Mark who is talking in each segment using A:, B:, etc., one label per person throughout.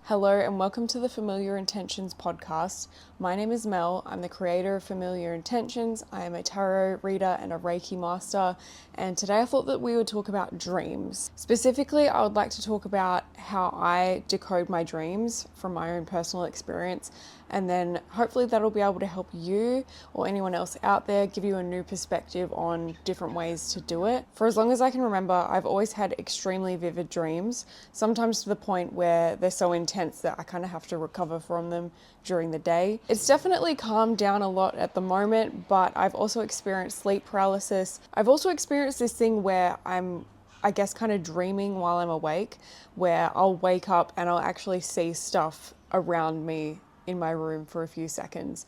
A: Hello and welcome to the Familiar Intentions podcast. My name is Mel. I'm the creator of Familiar Intentions. I am a tarot reader and a Reiki master. And today I thought that we would talk about dreams. Specifically, I would like to talk about how I decode my dreams from my own personal experience. And then hopefully that'll be able to help you or anyone else out there, give you a new perspective on different ways to do it. For as long as I can remember, I've always had extremely vivid dreams, sometimes to the point where they're so intense that I kind of have to recover from them during the day. It's definitely calmed down a lot at the moment, but I've also experienced sleep paralysis. I've also experienced this thing where I guess kind of dreaming while I'm awake, where I'll wake up and I'll actually see stuff around me in my room for a few seconds.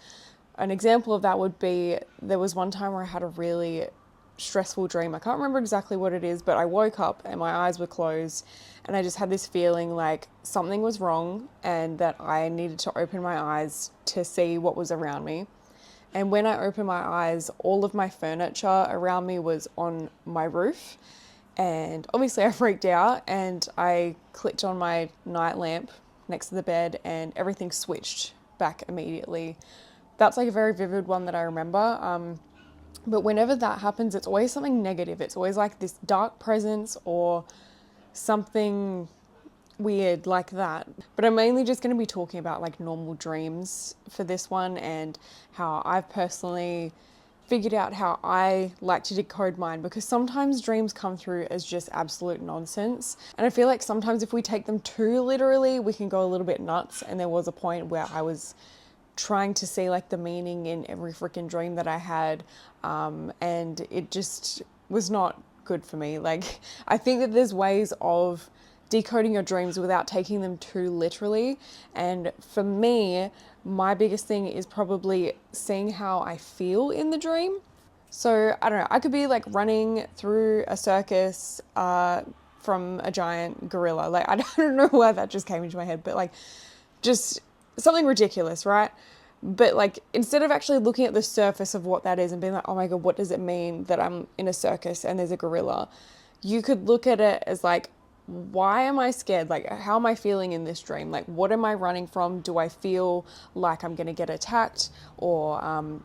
A: An example of that would be, there was one time where I had a really stressful dream. I can't remember exactly what it is, but I woke up and my eyes were closed and I just had this feeling like something was wrong and that I needed to open my eyes to see what was around me. And when I opened my eyes, all of my furniture around me was on my roof. And obviously I freaked out and I clicked on my night lamp next to the bed and everything switched back immediately. That's like a very vivid one that I remember. But whenever that happens, it's always something negative. It's always like this dark presence or something weird like that. But I'm mainly just going to be talking about like normal dreams for this one and how I've personally figured out how I like to decode mine, because sometimes dreams come through as just absolute nonsense. And I feel like sometimes if we take them too literally, we can go a little bit nuts. And there was a point where I was trying to see like the meaning in every freaking dream that I had. And it just was not good for me. Like, I think that there's ways of decoding your dreams without taking them too literally. And for me, my biggest thing is probably seeing how I feel in the dream. So I don't know, I could be like running through a circus from a giant gorilla. Like, I don't know why that just came into my head, but like just something ridiculous, right? But like, instead of actually looking at the surface of what that is and being like, oh my God, what does it mean that I'm in a circus and there's a gorilla? You could look at it as like, why am I scared? Like, how am I feeling in this dream? Like, what am I running from? Do I feel like I'm going to get attacked? Or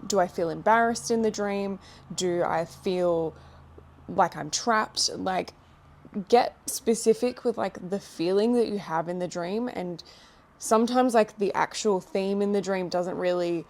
A: do I feel embarrassed in the dream? Do I feel like I'm trapped? Like, get specific with like the feeling that you have in the dream. And sometimes like the actual theme in the dream doesn't really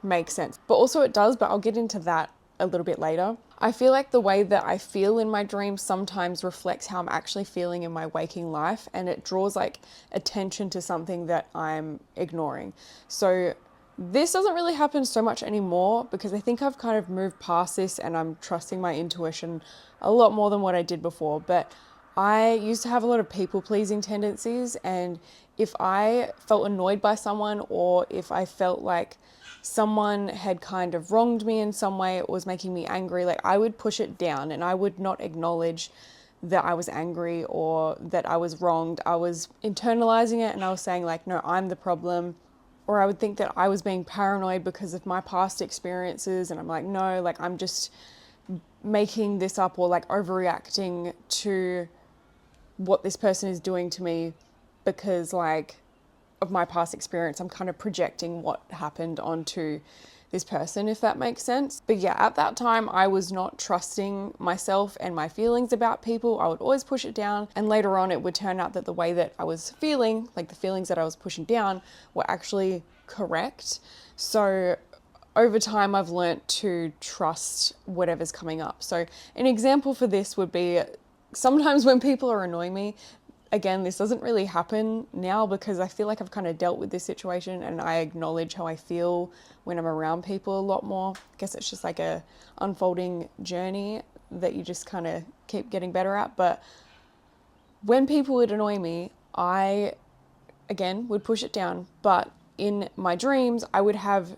A: make sense, but also it does, but I'll get into that a little bit later. I feel like the way that I feel in my dreams sometimes reflects how I'm actually feeling in my waking life, and it draws like attention to something that I'm ignoring. So this doesn't really happen so much anymore because I think I've kind of moved past this and I'm trusting my intuition a lot more than what I did before. But I used to have a lot of people pleasing tendencies, and if I felt annoyed by someone or if I felt like someone had kind of wronged me in some way, it was making me angry, like I would push it down and I would not acknowledge that I was angry or that I was wronged. I was internalizing it and I was saying like, no, I'm the problem. Or I would think that I was being paranoid because of my past experiences, and I'm like, no, like I'm just making this up or like overreacting to what this person is doing to me because like of my past experience. I'm kind of projecting what happened onto this person, if that makes sense. But yeah, at that time, I was not trusting myself and my feelings about people. I would always push it down. And later on, it would turn out that the way that I was feeling, like the feelings that I was pushing down, were actually correct. So over time, I've learnt to trust whatever's coming up. So an example for this would be sometimes when people are annoying me. Again, this doesn't really happen now because I feel like I've kind of dealt with this situation and I acknowledge how I feel when I'm around people a lot more. I guess it's just like a unfolding journey that you just kind of keep getting better at. But when people would annoy me, I, again, would push it down. But in my dreams, I would have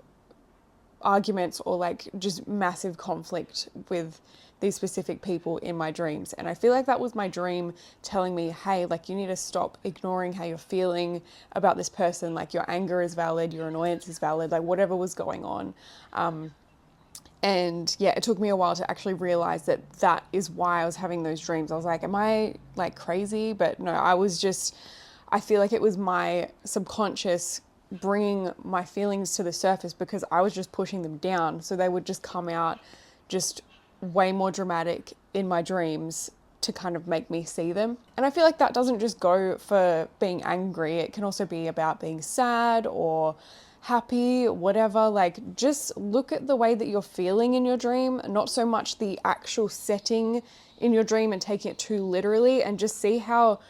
A: arguments or like just massive conflict with these specific people in my dreams. And I feel like that was my dream telling me, hey, like you need to stop ignoring how you're feeling about this person. Like your anger is valid, your annoyance is valid, like whatever was going on. And yeah, it took me a while to actually realize that that is why I was having those dreams. I was like, am I like crazy? But no, I was just I feel like it was my subconscious bringing my feelings to the surface because I was just pushing them down. So they would just come out just way more dramatic in my dreams to kind of make me see them. And I feel like that doesn't just go for being angry. It can also be about being sad or happy, whatever. Like, just look at the way that you're feeling in your dream, not so much the actual setting in your dream and taking it too literally, and just see how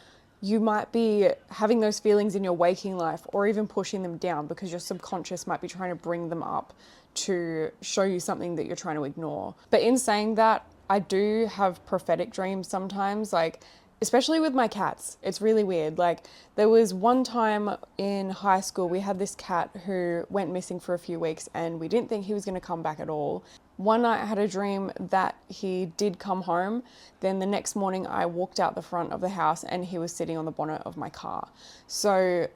A: you might be having those feelings in your waking life or even pushing them down because your subconscious might be trying to bring them up to show you something that you're trying to ignore. But in saying that, I do have prophetic dreams sometimes, like especially with my cats. It's really weird. Like, there was one time in high school, we had this cat who went missing for a few weeks and we didn't think he was going to come back at all. One night I had a dream that he did come home. Then the next morning I walked out the front of the house and he was sitting on the bonnet of my car. So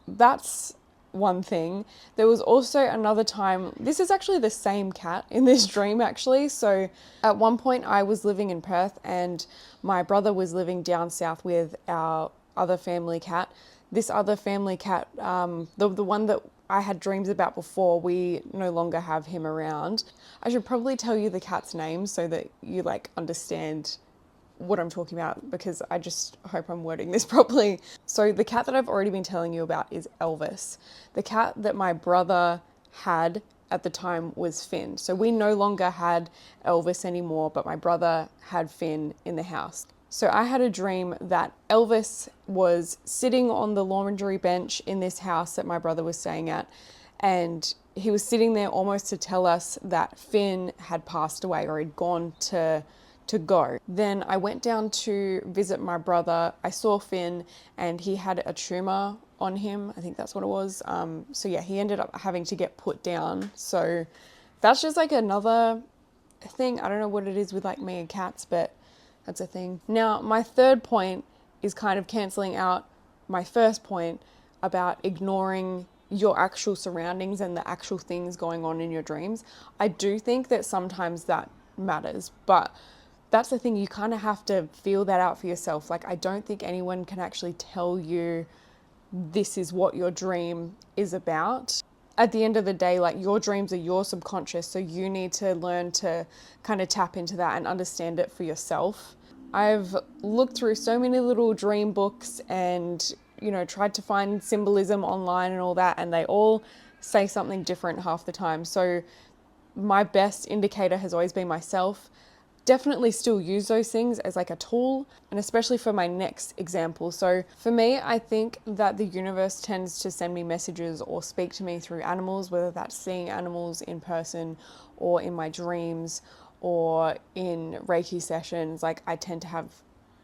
A: that's one thing. There was also another time, this is actually the same cat in this dream actually. So at one point I was living in Perth and my brother was living down south with our other family cat. This other family cat, the one that I had dreams about before, we no longer have him around. I should probably tell you the cat's name so that you like understand what I'm talking about, because I just hope I'm wording this properly. So the cat that I've already been telling you about is Elvis. The cat that my brother had at the time was Finn. So we no longer had Elvis anymore, but my brother had Finn in the house. So I had a dream that Elvis was sitting on the laundry bench in this house that my brother was staying at, and he was sitting there almost to tell us that Finn had passed away or had gone to go. Then I went down to visit my brother. I saw Finn and he had a tumor on him. I think that's what it was. So yeah, he ended up having to get put down. So that's just like another thing. I don't know what it is with like me and cats, but that's a thing. Now, my third point is kind of cancelling out my first point about ignoring your actual surroundings and the actual things going on in your dreams. I do think that sometimes that matters, but that's the thing, you kind of have to feel that out for yourself. Like, I don't think anyone can actually tell you this is what your dream is about. At the end of the day, like, your dreams are your subconscious, so you need to learn to kind of tap into that and understand it for yourself. I've looked through so many little dream books and, you know, tried to find symbolism online and all that, and they all say something different half the time. So my best indicator has always been myself. Definitely still use those things as like a tool, and especially for my next example. So for me, I think that the universe tends to send me messages or speak to me through animals, whether that's seeing animals in person or in my dreams or in Reiki sessions. Like, I tend to have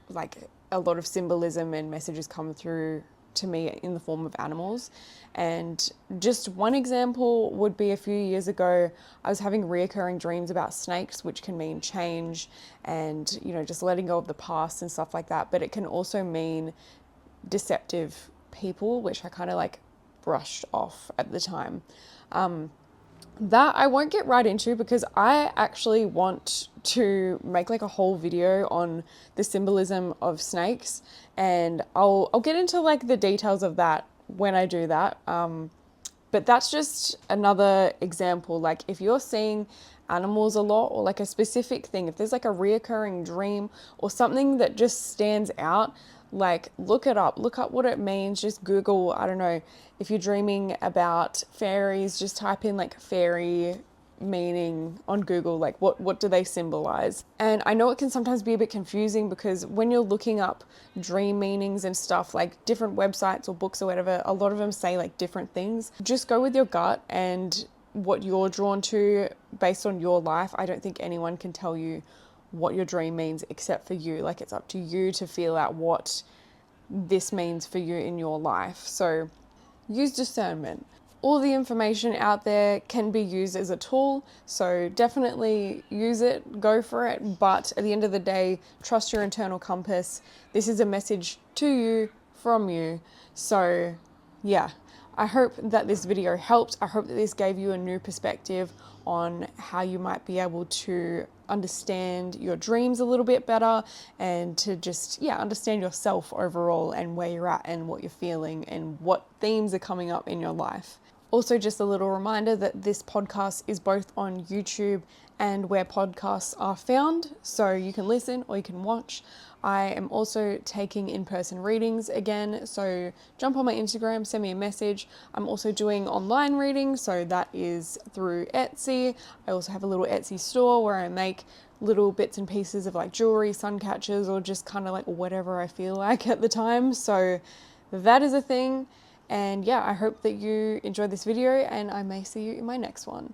A: like a lot of symbolism and messages come through to me in the form of animals. And just one example would be a few years ago, I was having reoccurring dreams about snakes, which can mean change and, you know, just letting go of the past and stuff like that. But it can also mean deceptive people, which I kind of like brushed off at the time. That I won't get right into because I actually want to make like a whole video on the symbolism of snakes, and I'll get into like the details of that when I do that. But that's just another example. Like, if you're seeing animals a lot or like a specific thing, if there's like a reoccurring dream or something that just stands out, like, look it up, look up what it means. Just Google, I don't know, if you're dreaming about fairies, just type in like fairy meaning on Google, like what do they symbolize? And I know it can sometimes be a bit confusing because when you're looking up dream meanings and stuff, like different websites or books or whatever, a lot of them say like different things. Just go with your gut and what you're drawn to based on your life. I don't think anyone can tell you what your dream means except for you. Like, it's up to you to feel out what this means for you in your life. So use discernment. All the information out there can be used as a tool, so definitely use it, go for it. But at the end of the day, trust your internal compass. This is a message to you from you. So yeah, I hope that this video helped. I hope that this gave you a new perspective on how you might be able to understand your dreams a little bit better and to just, understand yourself overall and where you're at and what you're feeling and what themes are coming up in your life. Also, just a little reminder that this podcast is both on YouTube and where podcasts are found, so you can listen or you can watch. I am also taking in-person readings again, so jump on my Instagram, send me a message. I'm also doing online readings, so that is through Etsy. I also have a little Etsy store where I make little bits and pieces of like jewelry, sun catchers, or just kind of like whatever I feel like at the time. So that is a thing. And yeah, I hope that you enjoyed this video and I may see you in my next one.